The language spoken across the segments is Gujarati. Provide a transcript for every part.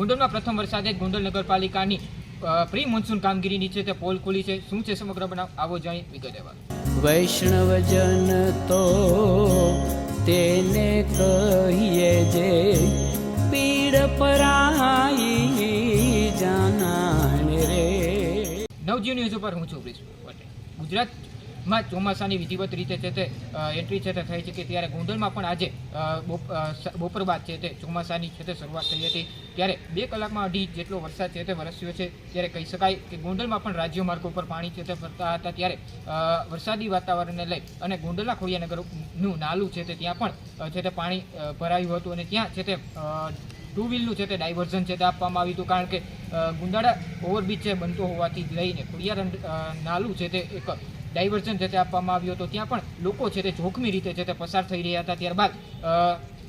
ગોંડલમાં પ્રથમ વરસાદે જ ગોંડલ નગરપાલિકાની પ્રી મોન્સૂન કામગીરીની છે તે પોલ ખુલી છે. શું છે સમગ્ર બનાવ, આવો જાણી વિગતવાર. વૈષ્ણવજન તો તેને કહીએ જે પીડ પરાઈ જાનાને રે. નવજીવન ન્યૂઝ ઉપર હું છું બ્રિજ પટેલ. ગુજરાતમાં ચોમાસાની વિધિવત રીતે છે તે એન્ટ્રી છે તે થઈ છે કે ત્યારે ગોંડલમાં પણ આજે બપોર બાદ છે તે ચોમાસાની છે તે શરૂઆત થઈ હતી. ત્યારે 2 કલાકમાં 2.5 જેટલો વરસાદ છે તે વરસ્યો છે. ત્યારે કહી શકાય કે ગોંડલમાં પણ રાજ્ય માર્ગો પર પાણી છે તે ફરતા હતા. ત્યારે વરસાદી વાતાવરણને લઈ અને ગોંડલના ખોડિયાનગરનું નાલું છે તે ત્યાં પણ છે તે પાણી ભરાયું હતું અને ત્યાં છે તે 2 વ્હીલનું છે તે ડાયવર્ઝન છે તે આપવામાં આવ્યું હતું. કારણ કે ગુંદાળા ઓવરબ્રિજ છે બનતો હોવાથી લઈને ખોડિયાર નાલું છે તે એક ડાયવર્ઝન છે તે આપવામાં આવ્યું હતું. ત્યાં પણ લોકો છે તે જોખમી રીતે છે તે પસાર થઈ રહ્યા હતા. ત્યારબાદ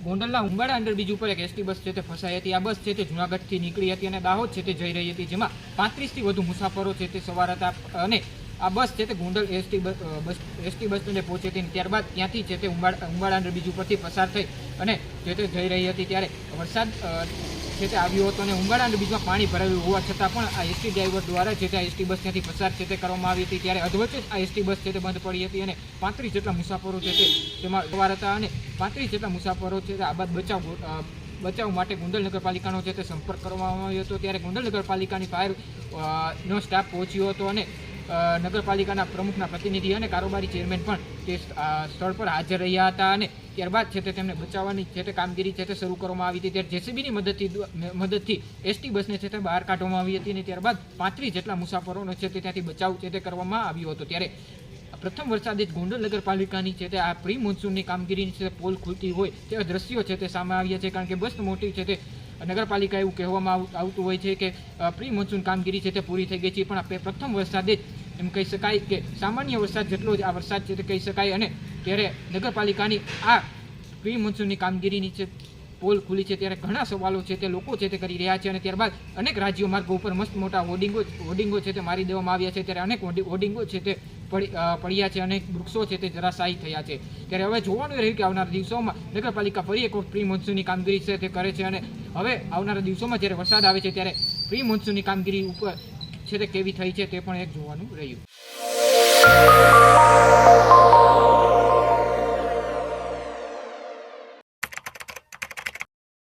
ગોંડલના ઉંબાડા અંડરબ્રિજ ઉપર એક એસટી બસ છે તે ફસાઈ હતી. આ બસ છે તે જૂનાગઢથી નીકળી હતી અને દાહોદ છે તે જઈ રહી હતી, જેમાં 35થી વધુ મુસાફરો છે તે સવાર હતા અને આ બસ છે તે ગોંડલ એસટી બસ સ્ટેન્ડે પહોંચી હતી. ત્યારબાદ ત્યાંથી છે તે ઉંબાડા અંડરબ્રિજ ઉપરથી પસાર થઈ અને જે તે જઈ રહી હતી. ત્યારે વરસાદ છે તે આવ્યો હતો અને ઉંબાડા અંડરબ્રિજમાં પાણી ભરાયું હોવા છતાં પણ આ એસટી ડ્રાઈવર દ્વારા છે તે એસટી બસ ત્યાંથી પસાર છે તે કરવામાં આવી હતી. ત્યારે અધવચ્ચે આ એસટી બસ છે તે બંધ પડી હતી અને 35 જેટલા મુસાફરો છે તે તેમાં સવાર હતા અને 35 જેટલા મુસાફરો છે તે આ બાદ બચાવ માટે ગોંડલ નગરપાલિકાનો છે તે સંપર્ક કરવામાં આવ્યો હતો. ત્યારે ગોંડલ નગરપાલિકાની ફાયર નો સ્ટાફ પહોંચ્યો હતો અને નગરપાલિકાના પ્રમુખના પ્રતિનિધિ અને કારોબારી ચેરમેન પણ તે સ્થળ પર હાજર રહ્યા હતા અને ત્યારબાદ છે તે તેમને બચાવવાની છે તે કામગીરી છે તે શરૂ કરવામાં આવી હતી. ત્યારે જેસીબીની મદદથી એસટી બસને છે તે બહાર કાઢવામાં આવી હતી અને ત્યારબાદ 35 જેટલા મુસાફરોનો છે તે ત્યાંથી બચાવ છે તે કરવામાં આવ્યો હતો. ત્યારે પ્રથમ વરસાદે જ ગોંડલ નગરપાલિકાની છે તે આ પ્રી મોન્સૂનની કામગીરીની છે પ્રપોલ ખુલતી હોય તેવા દ્રશ્યો છે તે સામે આવ્યા છે. કારણ કે બસ મોટી છે તે નગરપાલિકા એવું કહેવામાં આવતું હોય છે કે પ્રી મોન્સૂન કામગીરી છે તે પૂરી થઈ ગઈ છે, પણ આપણે પ્રથમ વરસાદે જ એમ કહી શકાય કે સામાન્ય વરસાદ જેટલો જ આ વરસાદ છે તે કહી શકાય. અને ત્યારે નગરપાલિકાની આ પ્રી મોન્સૂનની કામગીરીની છે પોલ ખુલી છે. ત્યારે ઘણા સવાલો છે તે લોકો છે તે કરી રહ્યા છે અને ત્યારબાદ અનેક રાજ્યો માર્ગો ઉપર મસ્ત મોટા હોર્ડિંગો છે તે મારી દેવામાં આવ્યા છે. ત્યારે અનેક હોર્ડિંગો છે તે પડ્યા છે અને વૃક્ષો છે તે ધરાશાયી થયા છે. ત્યારે હવે જોવાનું રહ્યું કે આવનારા દિવસોમાં નગરપાલિકા ફરી એક પ્રી મોન્સૂનની કામગીરી છે તે કરે છે અને હવે આવનારા દિવસોમાં જ્યારે વરસાદ આવે છે ત્યારે પ્રી મોન્સૂનની કામગીરી ઉપર છે તે કેવી થઈ છે તે પણ એક જોવાનું રહ્યું.